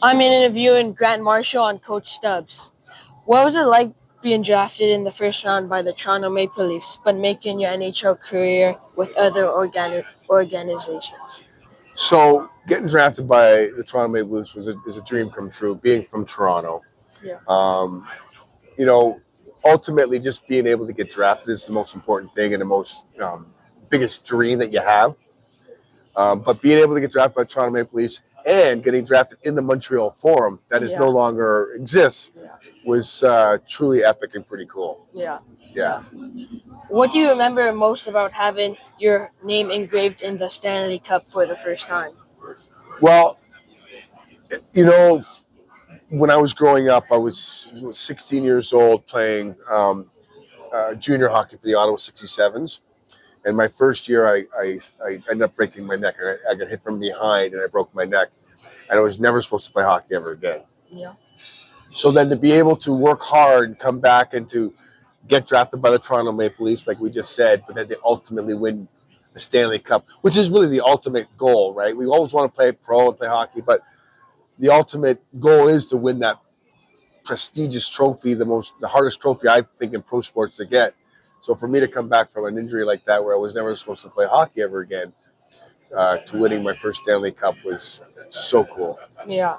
I'm interviewing Grant Marshall on Coach Stubbs. What was it like being drafted in the first round by the Toronto Maple Leafs, but making your NHL career with other organizations? So getting drafted by the Toronto Maple Leafs is a dream come true. Being from Toronto, Yeah. um, you know, ultimately just being able to get drafted is the most important thing and the most biggest dream that you have. But being able to get drafted by Toronto Maple Leafs and getting drafted in the Montreal Forum that is no longer exists was truly epic and pretty cool. Yeah. Yeah. What do you remember most about having your name engraved in the Stanley Cup for the first time? Well, when I was growing up, I was 16 years old playing junior hockey for the Ottawa 67s. And my first year, I ended up breaking my neck. I got hit from behind and I broke my neck. And I was never supposed to play hockey ever again. Yeah. So then to be able to work hard and come back and to get drafted by the Toronto Maple Leafs, like we just said, but then to ultimately win the Stanley Cup, which is really the ultimate goal, right? We always want to play pro and play hockey, but the ultimate goal is to win that prestigious trophy, the hardest trophy I think in pro sports to get. So for me to come back from an injury like that, where I was never supposed to play hockey ever again, to winning my first Stanley Cup was so cool. Yeah.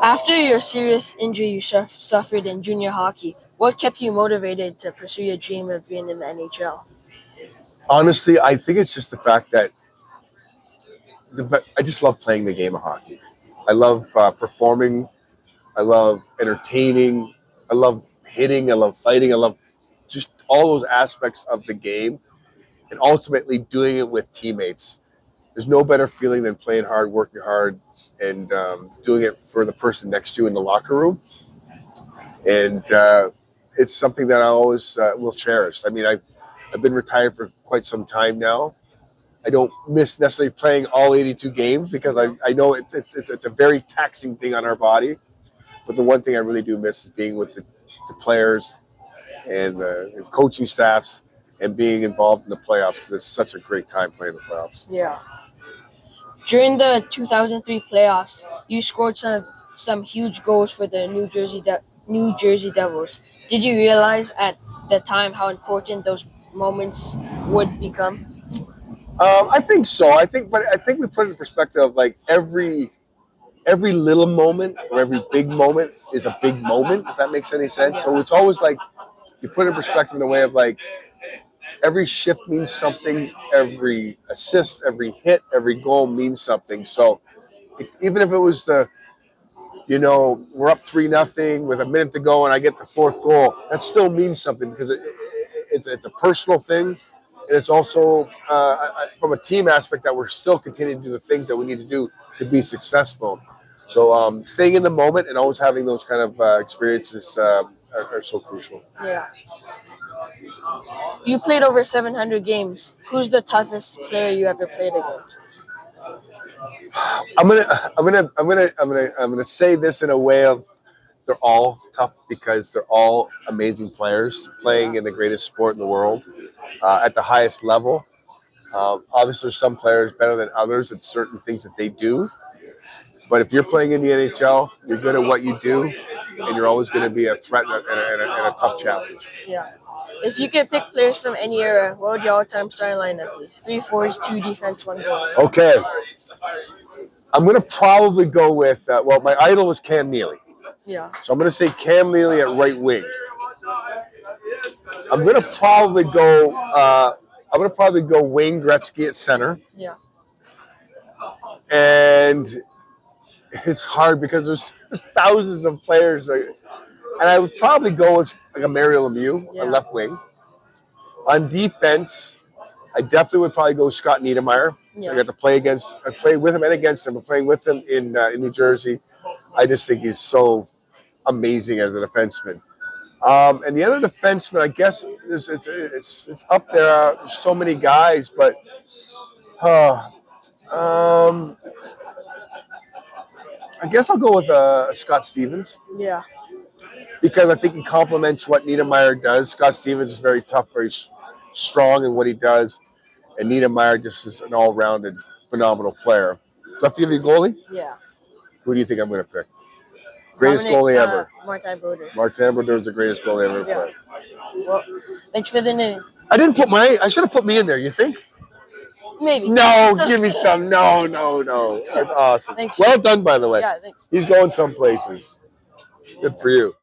After your serious injury you suffered in junior hockey, what kept you motivated to pursue your dream of being in the NHL? Honestly, I think it's just the fact that I just love playing the game of hockey. I love performing. I love entertaining. I love hitting. I love fighting. I love just all those aspects of the game, and ultimately doing it with teammates. There's no better feeling than playing hard, working hard, and doing it for the person next to you in the locker room. And it's something that I always will cherish. I mean, I've been retired for quite some time now. I don't miss necessarily playing all 82 games because I know it's a very taxing thing on our body. But the one thing I really do miss is being with the players and the coaching staffs and being involved in the playoffs because it's such a great time playing the playoffs. Yeah. During the 2003 playoffs, you scored some huge goals for the New Jersey Devils. Did you realize at the time how important those moments would become? I think so. But I think we put it in perspective of like every little moment or every big moment is a big moment. If that makes any sense. So it's always like you put it in perspective in a way of like every shift means something, every assist, every hit, every goal means something. So even if it was we're up 3-0 with a minute to go and I get the fourth goal, that still means something because it's a personal thing. And it's also from a team aspect that we're still continuing to do the things that we need to do to be successful. So staying in the moment and always having those kind of experiences are so crucial. Yeah. You played over 700 games. Who's the toughest player you ever played against? I'm gonna say this in a way of they're all tough because they're all amazing players playing in the greatest sport in the world at the highest level. Obviously, there's some players better than others at certain things that they do. But if you're playing in the NHL, you're good at what you do, and you're always going to be a threat and a tough challenge. Yeah. If you could pick players from any era, what would your all-time starting lineup be? 3 forwards, 2 defense, 1 goal. Okay. I'm going to probably go with, my idol was Cam Neely. Yeah. So I'm going to say Cam Neely at right wing. I'm going to probably go Wayne Gretzky at center. Yeah. And it's hard because there's thousands of players. And I would probably go with like a Mario Lemieux on left wing. On defense, I definitely would probably go Scott Niedermayer. Yeah. I played with him and against him. I'm playing with him in New Jersey. I just think he's so amazing as a defenseman. And the other defenseman, I guess, it's up there. There's so many guys, but I guess I'll go with Scott Stevens. Yeah. Because I think he complements what Niedermayer does. Scott Stevens is very tough, very strong in what he does. And Niedermayer just is an all-rounded, phenomenal player. Do I have to give you a goalie? Yeah. Who do you think I'm going to pick? Greatest Dominic, goalie ever. Martin Brodeur. Martin Brodeur is the greatest goalie ever Yeah. played. Well, thanks for the name. I should have put me in there. You think? Maybe. No, give me some. No. That's awesome. Thanks. Well done, by the way. Yeah, thanks. He's going some places. Good for you.